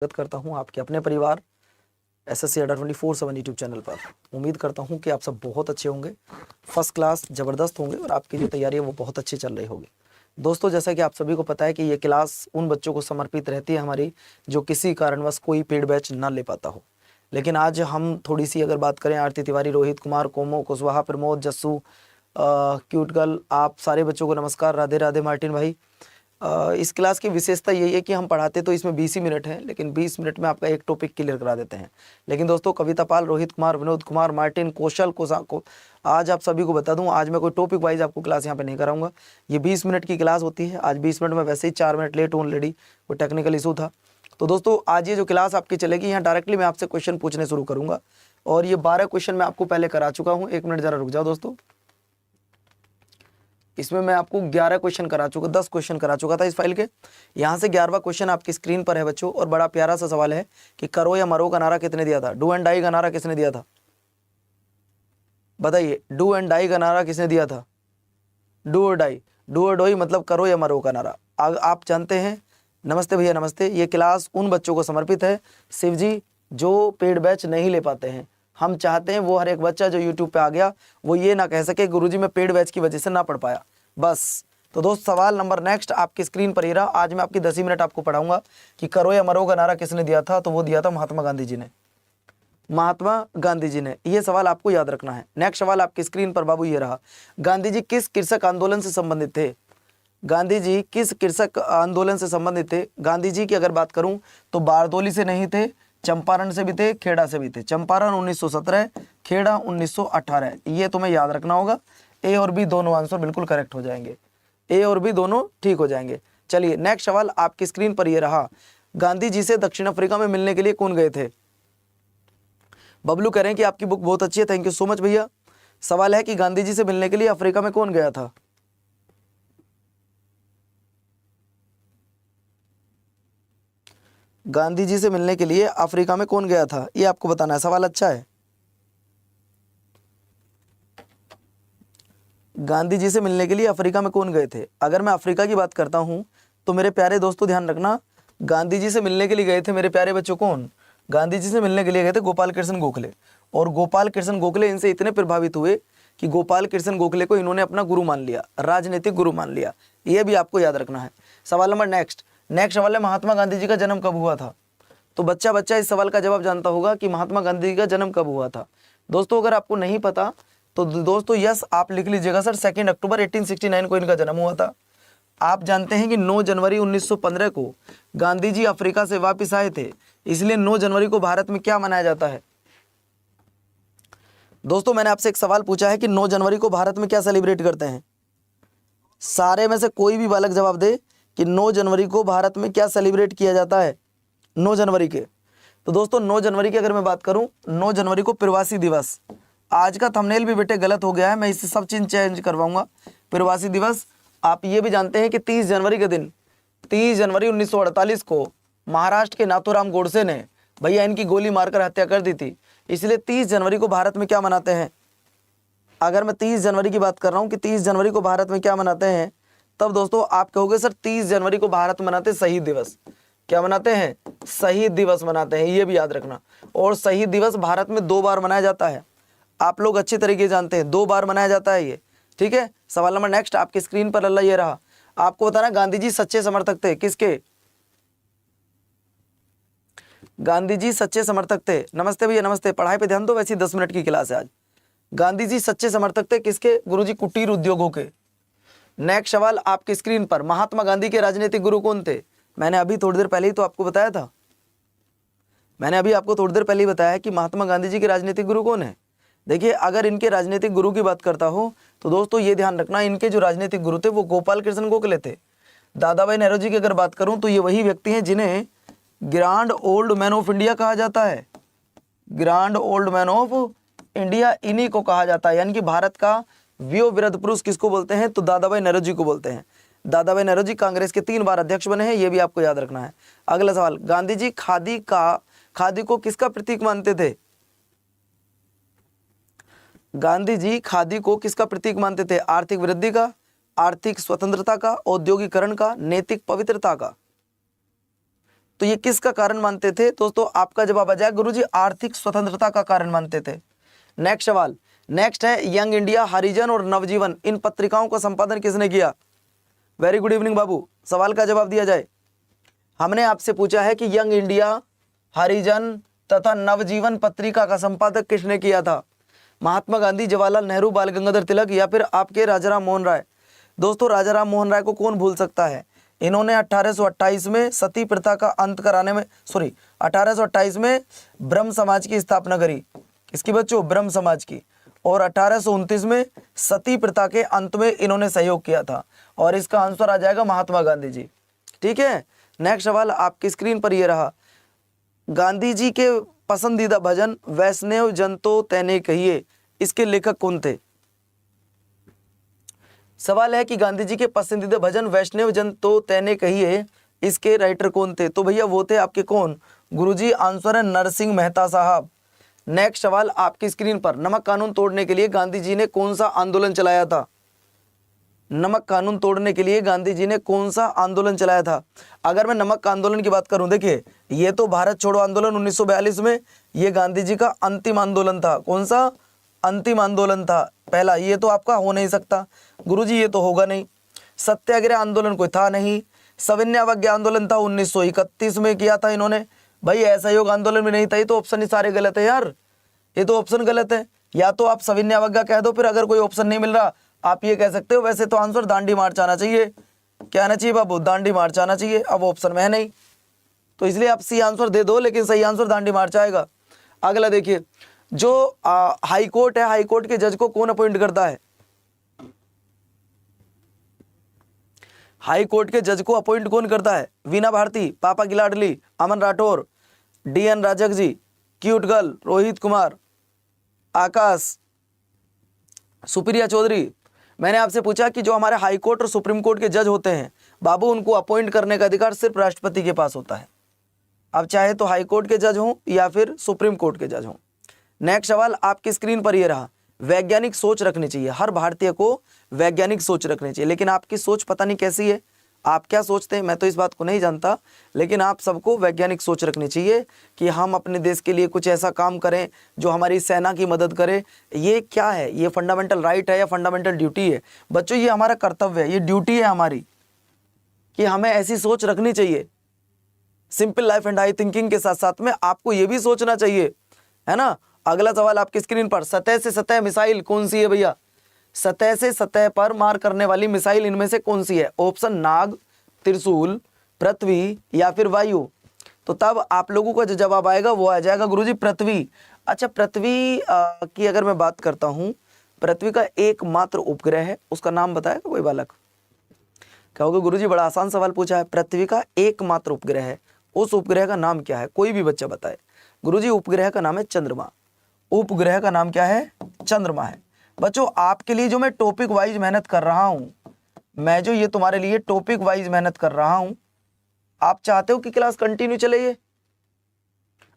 स्वागत करता हूं आपके अपने परिवार एसएससी अड्डा 24/7 यूट्यूब चैनल पर। उम्मीद करता हूं कि आप सब बहुत अच्छे होंगे, फर्स्ट क्लास ज़बरदस्त होंगे और आपकी जो तैयारी है वो बहुत अच्छी चल रही होगी। दोस्तों, जैसा कि आप सभी को पता है कि ये क्लास उन बच्चों को समर्पित रहती है हमारी जो किसी कारणवश कोई पेड बैच ना ले पाता हो। लेकिन आज हम थोड़ी सी अगर बात करें, आरती तिवारी, रोहित कुमार, कोमो, कुशवाहा, प्रमोद, जस्सू, क्यूट गर्ल, आप सारे बच्चों को नमस्कार, राधे राधे। मार्टिन भाई, इस क्लास की विशेषता यही है कि हम पढ़ाते तो इसमें 20 ही मिनट हैं, लेकिन 20 मिनट में आपका एक टॉपिक क्लियर करा देते हैं। लेकिन दोस्तों, कविता पाल, रोहित कुमार, विनोद कुमार, मार्टिन, कौशल को आज आप सभी को बता दूं, आज मैं कोई टॉपिक वाइज आपको क्लास यहाँ पे नहीं कराऊंगा। ये 20 मिनट की क्लास होती है। आज 20 मिनट में वैसे ही 4 मिनट लेट हूँ ऑलरेडी, वो टेक्निकल इशू था। तो दोस्तों, आज ये जो क्लास आपकी चलेगी, यहाँ डायरेक्टली मैं आपसे क्वेश्चन पूछने शुरू करूँगा और ये 12 क्वेश्चन मैं आपको पहले करा चुका हूँ। 1 मिनट ज़रा रुक जाओ दोस्तों। इसमें मैं आपको 11 क्वेश्चन करा चुका, 10 क्वेश्चन करा चुका था इस फाइल के। यहाँ से 11वां क्वेश्चन आपकी स्क्रीन पर है बच्चों, और बड़ा प्यारा सा सवाल है कि करो या मरो का नारा किसने दिया था? डू एंड डाई का नारा किसने दिया था? बताइए, डू एंड डाई का नारा किसने दिया था? डू और डाई, डू और डोई मतलब करो या मरो का नारा। आप जानते हैं। नमस्ते भैया, नमस्ते। ये क्लास उन बच्चों को समर्पित है शिव जी जो पेड बैच नहीं ले पाते हैं। हम चाहते हैं वो हर एक बच्चा जो यूट्यूब पे आ गया वो ये ना कह सके गुरुजी मैं पेड बैच की वजह से ना पढ़ पाया, बस। तो दोस्त, सवाल नंबर नेक्स्ट आपकी स्क्रीन पर ही रहा। आज मैं आपकी 10 ही मिनट आपको पढ़ाऊंगा कि करो या मरो का नारा किसने दिया था। तो वो दिया था महात्मा गांधी जी ने। महात्मा गांधी जी ने। ये सवाल आपको याद रखना है। नेक्स्ट सवाल आपकी स्क्रीन पर बाबू ये रहा। गांधी जी किस कृषक आंदोलन से संबंधित थे? गांधी जी किस कृषक आंदोलन से संबंधित थे? गांधी जी की अगर बात करूं तो बारदोली से नहीं थे, चंपारण से भी थे, खेड़ा से भी थे। चंपारण 1917, खेड़ा 1918। ये तुम्हें याद रखना होगा। ए और बी दोनों आंसर बिल्कुल करेक्ट हो जाएंगे। ए और बी दोनों ठीक हो जाएंगे। चलिए, नेक्स्ट सवाल आपकी स्क्रीन पर ये रहा। गांधी जी से दक्षिण अफ्रीका में मिलने के लिए कौन गए थे? बबलू कह रहे हैं कि आपकी बुक बहुत अच्छी है, थैंक यू सो मच भैया। सवाल है कि गांधी जी से मिलने के लिए अफ्रीका में कौन गया था? गांधी जी से मिलने के लिए अफ्रीका में कौन गया था, ये आपको बताना है। सवाल अच्छा है। गांधी जी से मिलने के लिए अफ्रीका में कौन गए थे? अगर मैं अफ्रीका की बात करता हूं तो मेरे प्यारे दोस्तों ध्यान रखना, गांधी जी से मिलने के लिए गए थे मेरे प्यारे बच्चों कौन? गांधी जी से मिलने के लिए गए थे गोपाल कृष्ण गोखले। और गोपाल कृष्ण गोखले इनसे इतने प्रभावित हुए कि गोपाल कृष्ण गोखले को इन्होंने अपना गुरु मान लिया, राजनीतिक गुरु मान लिया। ये भी आपको याद रखना है। सवाल नंबर नेक्स्ट सवाल है, महात्मा गांधी जी का जन्म कब हुआ था? तो बच्चा इस सवाल का जवाब जानता होगा कि महात्मा गांधी जी का जन्म कब हुआ था। दोस्तों, अगर आपको नहीं पता तो दोस्तों यस आप लिख लीजिएगा सर, 2 अक्टूबर 1869 को इनका जन्म हुआ था। आप जानते हैं कि 9 जनवरी 1915 को गांधी जी अफ्रीका से वापस आए थे, इसलिए 9 जनवरी को भारत में क्या मनाया जाता है? दोस्तों, मैंने आपसे एक सवाल पूछा है कि 9 जनवरी को भारत में क्या सेलिब्रेट करते हैं? सारे में से कोई भी बालक जवाब दे कि 9 जनवरी को भारत में क्या सेलिब्रेट किया जाता है 9 जनवरी के। तो दोस्तों, 9 जनवरी की अगर मैं बात करूं, 9 जनवरी को प्रवासी दिवस। आज का थंबनेल भी बेटे गलत हो गया है, मैं इससे सब चीज चेंज करवाऊंगा। प्रवासी दिवस। आप ये भी जानते हैं कि 30 जनवरी के दिन, 30 जनवरी 1948 को महाराष्ट्र के नाथूराम गोडसे ने भैया इनकी गोली मारकर हत्या कर दी थी, इसलिए 30 जनवरी को भारत में क्या मनाते हैं? अगर मैं 30 जनवरी की बात कर रहा हूँ कि 30 जनवरी को भारत में क्या मनाते हैं, तब दोस्तों आप कहोगे सर 30 जनवरी को भारत मनाते शहीद दिवस। क्या मनाते हैं? शहीद दिवस मनाते हैं, ये भी याद रखना। और शहीद दिवस भारत में 2 बार मनाया जाता है, आप लोग अच्छी तरीके से जानते हैं, 2 बार मनाया जाता है ये, ठीक है। सवाल नंबर नेक्स्ट आपकी स्क्रीन पर अल्लाह ये रहा। आपको बताना, गांधी जी सच्चे समर्थक थे किसके? गांधी जी सच्चे समर्थक थे। नमस्ते भैया, नमस्ते। पढ़ाई पे ध्यान दो, वैसे 10 मिनट की क्लास है आज। गांधी जी सच्चे समर्थक थे किसके? गुरुजी कुटीर उद्योगों के। नेक्स्ट सवाल आपकी स्क्रीन पर, महात्मा गांधी के राजनीतिक गुरु कौन थे? मैंने अभी थोड़ी देर पहले ही तो आपको बताया था। मैंने अभी आपको थोड़ी देर पहले ही बताया कि महात्मा गांधी जी के राजनीतिक गुरु कौन है। देखिए, अगर इनके राजनीतिक गुरु की बात करता हो तो दोस्तों ये ध्यान रखना, इनके जो राजनीतिक गुरु थे वो गोपाल कृष्ण गोखले थे। दादा भाई नेहरू जी की अगर बात करूं तो ये वही व्यक्ति हैं जिन्हें grand old man of India कहा जाता है। Grand old man of India इन्हीं को कहा जाता है, यानी कि भारत का वयोवृद्ध पुरुष किसको बोलते हैं? तो दादा भाई नेहरू जी को बोलते हैं। दादा भाई नेहरू जी कांग्रेस के 3 बार अध्यक्ष बने हैं, ये भी आपको याद रखना है। अगला सवाल, गांधी जी खादी को किसका प्रतीक मानते थे? गांधी जी खादी को किसका प्रतीक मानते थे? आर्थिक वृद्धि का, आर्थिक स्वतंत्रता का, औद्योगिकरण का, नैतिक पवित्रता का। तो ये किसका कारण मानते थे दोस्तों? आपका जवाब आ जाएगा गुरुजी आर्थिक स्वतंत्रता का कारण मानते थे। नेक्स्ट सवाल, नेक्स्ट है यंग इंडिया, हरिजन और नवजीवन, इन पत्रिकाओं का संपादन किसने किया? वेरी गुड इवनिंग बाबू, सवाल का जवाब दिया जाए। हमने आपसे पूछा है कि यंग इंडिया, हरिजन तथा नवजीवन पत्रिका का संपादक किसने किया था? महात्मा गांधी, जवाहरलाल नेहरू, बाल गंगाधर तिलक या फिर आपके राजाराम मोहन राय? दोस्तों राजाराम मोहन राय को कौन भूल सकता है? इन्होंने 1828 में सती प्रथा का अंत कराने में 1828 में ब्रह्म समाज की स्थापना करी। किसकी बच्चों? ब्रह्म समाज की। और 1829 में सती प्रथा के अंत में इन्होंने सहयोग किया था। और इसका आंसर आ जाएगा महात्मा गांधी जी। ठीक है, नेक्स्ट सवाल आपकी स्क्रीन पर ये रहा। गांधी जी के पसंदीदा भजन वैष्णव जन तो तैने कहिए, इसके लेखक कौन थे? सवाल है कि गांधी जी के पसंदीदा भजन वैष्णव जन तो तैने कहिए, इसके राइटर कौन थे? तो भैया वो थे आपके कौन? गुरुजी आंसर है नरसिंह मेहता साहब। नेक्स्ट सवाल आपकी स्क्रीन पर, नमक कानून तोड़ने के लिए गांधी जी ने कौन सा आंदोलन चलाया था? नमक कानून तोड़ने के लिए गांधी जी ने कौन सा आंदोलन चलाया था? अगर मैं नमक आंदोलन की बात करूं, देखिए ये तो भारत छोड़ो आंदोलन 1942 में, ये गांधी जी का अंतिम आंदोलन था। कौन सा? अंतिम आंदोलन था पहला। ये तो आपका हो नहीं सकता गुरुजी, ये तो होगा नहीं। सत्याग्रह आंदोलन कोई था नहीं। सविनय अवज्ञा आंदोलन था 1931 में किया था इन्होंने। भाई असहयोग आंदोलन भी नहीं था। ये तो ऑप्शन ही सारे गलत है यार, ये तो ऑप्शन गलत है। या तो आप सविनय अवज्ञा कह दो, फिर अगर कोई ऑप्शन नहीं मिल रहा आप ये कह सकते हो। वैसे तो आंसर दांडी मार्च आना चाहिए। क्या आना चाहिए बाबू? दांडी मार्च आना चाहिए। अब ऑप्शन में है नहीं तो इसलिए आप सी आंसर दे दो, लेकिन सही आंसर दांडी मार्च आएगा। अगला देखिए, जो हाई कोर्ट है, हाई कोर्ट के जज को कौन अपॉइंट करता है? हाई कोर्ट के जज को अपॉइंट कौन करता है? वीना भारती, पापा की लाडली, अमन राठौर, DN राजक जी, क्यूट गर्ल, रोहित कुमार, आकाश, सुप्रिया चौधरी। मैंने आपसे पूछा कि जो हमारे हाई कोर्ट और सुप्रीम कोर्ट के जज होते हैं बाबू, उनको अपॉइंट करने का अधिकार सिर्फ राष्ट्रपति के पास होता है। अब चाहे तो हाई कोर्ट के जज हों या फिर सुप्रीम कोर्ट के जज हों। नेक्स्ट सवाल आपकी स्क्रीन पर ये रहा। वैज्ञानिक सोच रखनी चाहिए, हर भारतीय को वैज्ञानिक सोच रखनी चाहिए। लेकिन आपकी सोच पता नहीं कैसी है, आप क्या सोचते हैं मैं तो इस बात को नहीं जानता, लेकिन आप सबको वैज्ञानिक सोच रखनी चाहिए कि हम अपने देश के लिए कुछ ऐसा काम करें जो हमारी सेना की मदद करे। ये क्या है? ये फंडामेंटल राइट है या फंडामेंटल ड्यूटी है? बच्चों ये हमारा कर्तव्य है, ये ड्यूटी है हमारी कि हमें ऐसी सोच रखनी चाहिए। Simple life and high thinking के साथ साथ में आपको ये भी सोचना चाहिए, है ना। अगला सवाल आपकी स्क्रीन पर, सतह से सतह मिसाइल कौन सी है भैया? सतह से सतह पर मार करने वाली मिसाइल इनमें से कौन सी है? ऑप्शन नाग, त्रिशूल, पृथ्वी या फिर वायु। तो तब आप लोगों का जो जवाब आएगा वो आ जाएगा गुरुजी पृथ्वी। अच्छा, पृथ्वी की अगर मैं बात करता हूं, पृथ्वी का एकमात्र उपग्रह है, उसका नाम बताएगा कोई बालक? कहोगे गुरुजी बड़ा आसान सवाल पूछा है। पृथ्वी का एकमात्र उपग्रह है, उस उपग्रह का नाम क्या है? कोई भी बच्चा बताए। गुरुजी उपग्रह का नाम है चंद्रमा। उपग्रह का नाम क्या है? चंद्रमा है। बच्चों आपके लिए जो मैं टॉपिक वाइज मेहनत कर रहा हूं, मैं जो ये तुम्हारे लिए टॉपिक वाइज मेहनत कर रहा हूं, आप चाहते हो कि क्लास कंटिन्यू चले? ये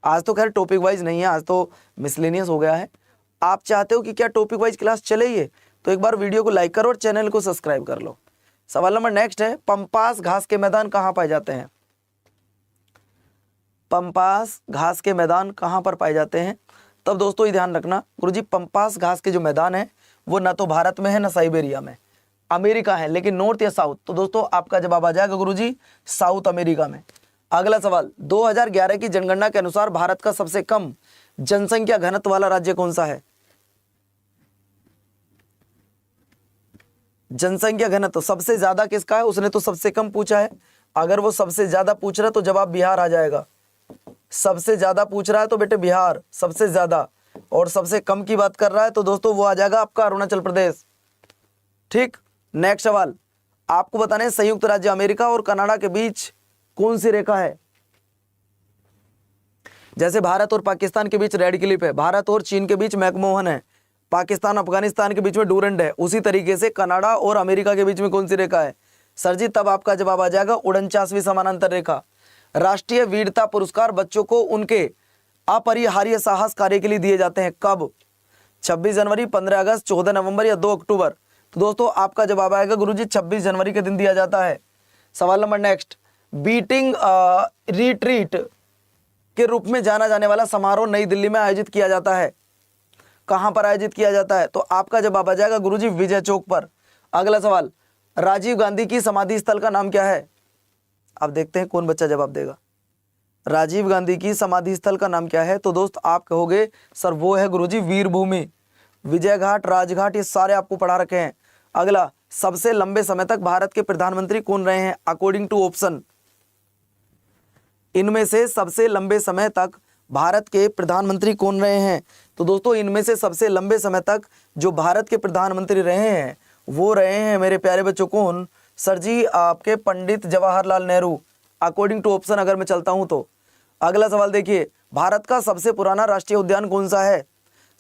आज तो खैर टॉपिक वाइज नहीं है, आज तो मिसलेनियस हो गया है। आप चाहते हो कि क्या टॉपिक वाइज क्लास चले? ये तो एक बार वीडियो को लाइक करो और चैनल को सब्सक्राइब कर लो। सवाल नंबर नेक्स्ट है, पंपास घास के मैदान कहाँ पाए जाते हैं? पंपास घास के मैदान कहाँ पर पाए जाते हैं? तब दोस्तों ये ध्यान रखना गुरुजी, पंपास घास के जो मैदान है वो ना तो भारत में है ना साइबेरिया में, अमेरिका है। लेकिन नॉर्थ या साउथ? तो दोस्तों आपका जवाब आ जाएगा गुरुजी साउथ अमेरिका में। अगला सवाल, 2011 की जनगणना के अनुसार भारत का सबसे कम जनसंख्या घनत्व वाला राज्य कौन सा है? जनसंख्या घनत्व सबसे ज्यादा किसका है? उसने तो सबसे कम पूछा है। अगर वो सबसे ज्यादा पूछ रहा है तो जवाब बिहार आ जाएगा। सबसे ज्यादा पूछ रहा है तो बेटे बिहार सबसे ज्यादा, और सबसे कम की बात कर रहा है तो दोस्तों वो आ जाएगा आपका अरुणाचल प्रदेश। ठीक, नेक्स्ट सवाल आपको बताना है, संयुक्त राज्य अमेरिका और कनाडा के बीच कौन सी रेखा है? जैसे भारत और पाकिस्तान के बीच रेड क्लिफ है, भारत और चीन के बीच मैकमोहन है, पाकिस्तान अफगानिस्तान के बीच में डूरंड है, उसी तरीके से कनाडा और अमेरिका के बीच में कौन सी रेखा है? सर जी तब आपका जवाब आ जाएगा 49वीं समानांतर रेखा। राष्ट्रीय वीरता पुरस्कार बच्चों को उनके अपरिहार्य साहस कार्य के लिए दिए जाते हैं कब? 26 जनवरी, 15 अगस्त, 14 नवंबर या 2 अक्टूबर? तो दोस्तों आपका जवाब आएगा गुरुजी 26 जनवरी के दिन दिया जाता है। सवाल नंबर नेक्स्ट, बीटिंग रिट्रीट के रूप में जाना जाने वाला समारोह नई दिल्ली में आयोजित किया जाता है? कहां पर आयोजित किया जाता है? तो आपका जवाब आ जाएगा गुरुजी विजय चौक पर। अगला सवाल, राजीव गांधी की समाधि स्थल का नाम क्या है? अब देखते हैं कौन बच्चा जवाब देगा। राजीव गांधी की समाधि स्थल का नाम क्या है? तो दोस्त आप कहोगे सर वो है गुरुजी वीर भूमि। विजय घाट, राजघाट, ये सारे आपको पढ़ा रखे हैं। अगला, सबसे लंबे समय तक भारत के प्रधानमंत्री कौन रहे हैं अकॉर्डिंग टू ऑप्शन? इनमें से सबसे लंबे समय तक भारत के प्रधानमंत्री कौन रहे हैं? तो दोस्तों इनमें से सबसे लंबे समय तक जो भारत के प्रधानमंत्री रहे हैं वो रहे हैं मेरे प्यारे बच्चों कौन? सर जी आपके Pandit Jawaharlal Nehru, according to option अगर मैं चलता हूं तो। अगला सवाल देखिए, भारत का सबसे पुराना राष्ट्रीय उद्यान कौन सा है?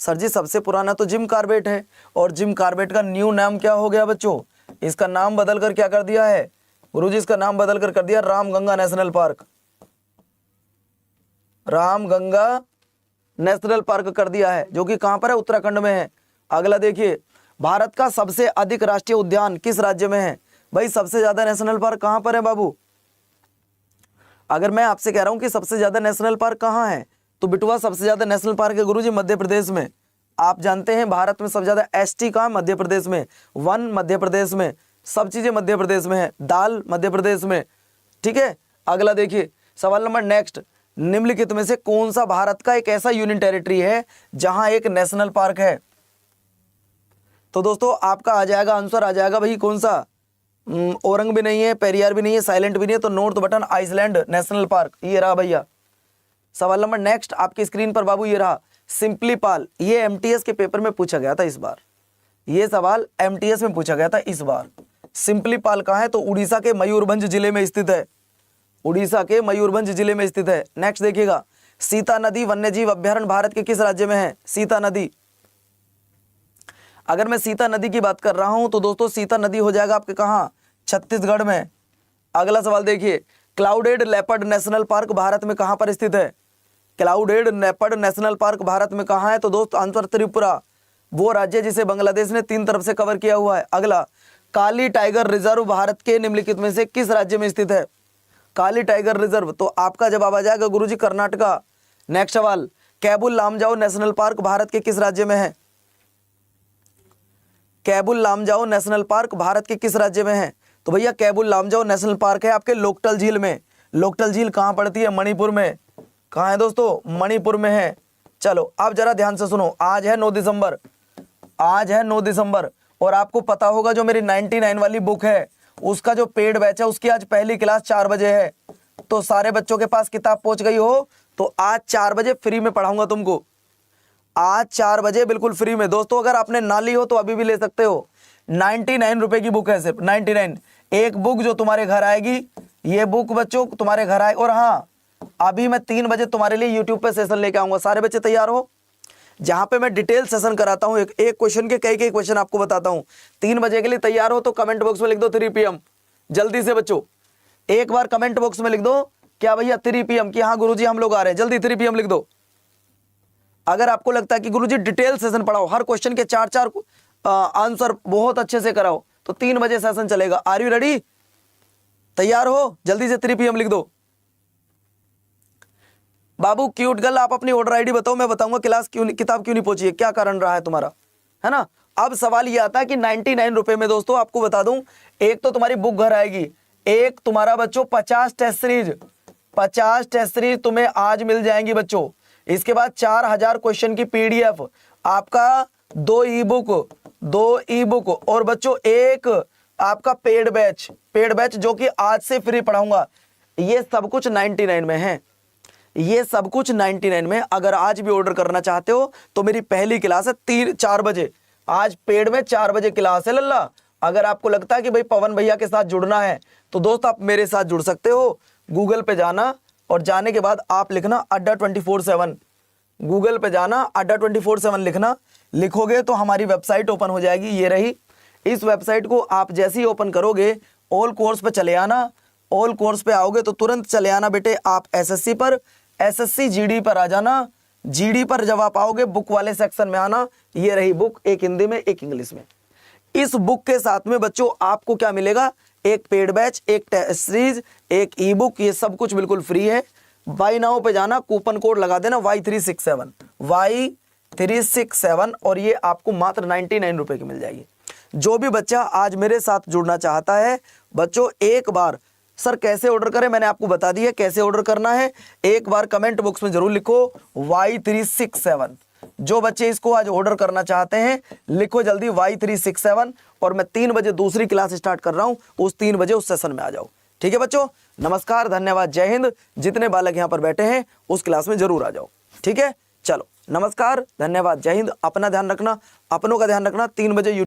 सर जी सबसे पुराना तो जिम कॉर्बेट है, और जिम कॉर्बेट का न्यू नाम क्या हो गया बच्चों? इसका नाम बदल कर क्या कर दिया है गुरुजी? इसका नाम बदल कर दिया Ramganga national park. Ramganga national park कर दिया है, जो कि कहां पर है? उत्तराखंड में है। अगला देखिए, भारत का सबसे अधिक राष्ट्रीय उद्यान किस राज्य में है? भाई सबसे ज्यादा नेशनल पार्क कहां पर है बाबू? अगर मैं आपसे कह रहा हूं कि सबसे ज्यादा नेशनल पार्क कहां है, तो बिटुआ सबसे ज्यादा नेशनल पार्क है गुरुजी मध्य प्रदेश में। आप जानते हैं भारत में सबसे ज्यादा एसटी कहां? मध्य प्रदेश में। वन मध्य प्रदेश में, सब चीजें मध्य प्रदेश में है। दाल मध्य प्रदेश में, ठीक है। अगला देखिए सवाल नंबर नेक्स्ट, निम्नलिखित में से कौन सा भारत का एक ऐसा यूनियन टेरिटरी है जहां एक नेशनल पार्क है? तो दोस्तों आपका आ जाएगा आंसर, आ जाएगा भाई कौन सा? औरंग भी नहीं है, पेरियार भी नहीं है, साइलेंट भी नहीं है, तो North Button Island National Park, ये रहा भैया। सवाल नंबर नेक्स्ट आपकी स्क्रीन पर बाबू ये रहा, सिंपली पाल। ये एमटीएस के पेपर में पूछा गया था इस बार, ये सवाल एमटीएस में पूछा गया था इस बार। सिंपली पाल कहाँ है? तो उड़ीसा के मयूरभंज जिले में स्थित है। उड़ीसा के मयूरभंज जिले में स्थित है। नेक्स्ट देखिएगा, सीता नदी वन्यजीव अभ्यारण्य भारत के किस राज्य में है? सीता नदी, अगर मैं सीता नदी की बात कर रहा हूं तो दोस्तों सीता नदी हो जाएगा आपके कहां? छत्तीसगढ़ में। अगला सवाल देखिए, clouded leopard national park Bharat में कहां पर स्थित है? Clouded leopard national park Bharat में कहां है? तो दोस्त आंसर त्रिपुरा, वो राज्य जिसे बांग्लादेश ने 3 तरफ से कवर किया हुआ है। अगला, काली टाइगर रिजर्व भारत के निम्नलिखित में से किस राज्य में स्थित है? काली टाइगर रिजर्व, तो आपका जवाब आ जाएगा गुरुजी कर्नाटका। नेक्स्ट सवाल, कैबुल लामजाओ नेशनल पार्क भारत के किस राज्य में है? कैबुल लामजाओ नेशनल पार्क भारत के किस राज्य में है? तो भैया कैबुल लामजाओ नेशनल पार्क है आपके लोकटल झील में। लोकटल झील कहां पड़ती है? मणिपुर में। कहां है दोस्तों? मणिपुर में है। चलो अब जरा ध्यान से सुनो, आज है 9 दिसंबर, आज है 9 दिसंबर, और आपको पता होगा जो मेरी 99 वाली बुक है उसका जो पेड बैच है उसकी आज पहली क्लास 4 बजे है। तो सारे बच्चों के पास किताब पहुंच गई हो तो आज 4 बजे फ्री में पढ़ाऊंगा तुमको, आज 4 बजे बिल्कुल फ्री में। दोस्तों अगर आपने ना ली हो तो अभी भी ले सकते हो। 99 रुपए की बुक है, सिर्फ 99। एक बुक जो तुम्हारे घर आएगी, ये बुक बच्चों तुम्हारे घर आए। और हाँ, अभी मैं 3 बजे तुम्हारे लिए यूट्यूब पे सेशन लेके आऊंगा। सारे बच्चे तैयार हो, जहां पे मैं डिटेल सेशन कराता हूं, एक क्वेश्चन के कई क्वेश्चन आपको बताता हूं। 3 बजे के लिए तैयार हो तो कमेंट बॉक्स में लिख दो 3 PM। जल्दी से बच्चों एक बार कमेंट बॉक्स में लिख दो क्या भैया 3 PM, कि हाँ गुरुजी हम लोग आ रहे हैं। जल्दी 3 PM लिख दो। अगर आपको लगता है कि गुरुजी डिटेल सेशन पढ़ाओ, हर क्वेश्चन के 4 आंसर बहुत अच्छे से कराओ, तो 3 बजे सेशन चलेगा। Are you ready? तैयार हो? जल्दी से 3 PM लिख दो। बाबू क्यूट गर्ल आप अपनी ऑर्डर आईडी बताओ, मैं बताऊंगा क्लास किताब क्यों नहीं पहुंची है, क्या कारण रहा है तुम्हारा, है ना। अब सवाल ये आता है कि 99 रुपए में दोस्तों आपको बता दूं, एक तो तुम्हारी बुक घर आएगी, एक तुम्हारा बच्चों 50 टेस्ट सीरीज तुम्हें आज मिल जाएंगी बच्चों। इसके बाद 4000 क्वेश्चन की PDF, आपका 2 ई बुक और बच्चों एक आपका पेड बैच जो कि आज से फ्री पढ़ाऊंगा। ये सब कुछ 99 में है, ये सब कुछ 99 में। अगर आज भी ऑर्डर करना चाहते हो तो मेरी पहली क्लास है 4 बजे, आज पेड में 4 बजे क्लास है लल्ला। अगर आपको लगता है कि भाई पवन भैया के साथ जुड़ना है तो दोस्त आप मेरे साथ जुड़ सकते हो। गूगल पे जाना और जाने के बाद आप लिखना अड्डा 24/7, गूगल पे जाना अड्डा 24/7 लिखना, लिखोगे तो हमारी वेबसाइट ओपन हो जाएगी। ये रही, इस वेबसाइट को आप जैसे ही ओपन करोगे ऑल कोर्स पे चले आना। ऑल कोर्स पे आओगे तो तुरंत चले आना बेटे आप SSC पर, SSC GD पर आ जाना। GD पर जब आप आओगे बुक वाले सेक्शन में आना। ये रही बुक, एक हिंदी में एक इंग्लिश में। इस बुक के साथ में बच्चों आपको क्या मिलेगा, एक पेड बैच, एक टेस्ट सीरीज, एक ई बुक, ये सब कुछ बिल्कुल फ्री है। बाय नाउ पे जाना, कूपन कोड लगा देना Y367 और ये आपको मात्र 99 रुपए की मिल जाएगी। जो भी बच्चा आज मेरे साथ जुड़ना चाहता है बच्चों, एक बार सर कैसे ऑर्डर करें, मैंने आपको बता दिया कैसे ऑर्डर करना है। एक बार कमेंट बॉक्स में जरूर लिखो Y367। जो बच्चे इसको आज ऑर्डर करना चाहते हैं लिखो जल्दी Y367 और मैं 3 बजे दूसरी क्लास स्टार्ट कर रहा हूं, उस 3 बजे उस सेशन में आ जाओ। ठीक है बच्चों, नमस्कार, धन्यवाद, जय हिंद। जितने बालक यहां पर बैठे हैं उस क्लास में जरूर आ जाओ। ठीक है, चलो नमस्कार, धन्यवाद, जय हिंद। अपना ध्यान रखना, अपनों का ध्यान रखना। 3 बजे